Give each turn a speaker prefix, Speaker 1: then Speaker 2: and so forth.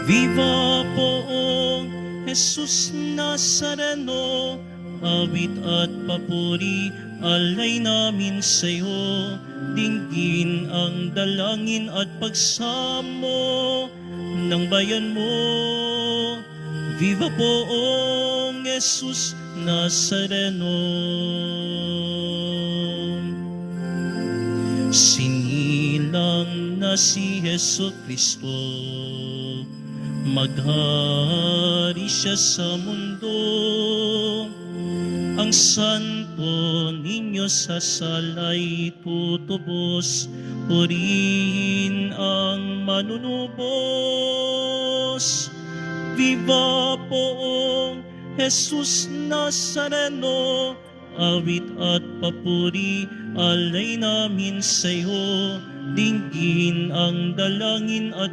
Speaker 1: Viva poong Jesus Nazareno, awit at papuri alay namin sa'yo. Dinggin ang dalangin at pagsamo ng bayan mo. Viva poong Jesus Nazareno. Sinilang na si Jesu Kristo, maghari siya sa mundo. Ang santo ninyo sa salay tutubos, purihin ang manunubos. Viva poong Jesus Nazareno, awit at papuri alay namin sa'yo. Dinggin ang dalangin at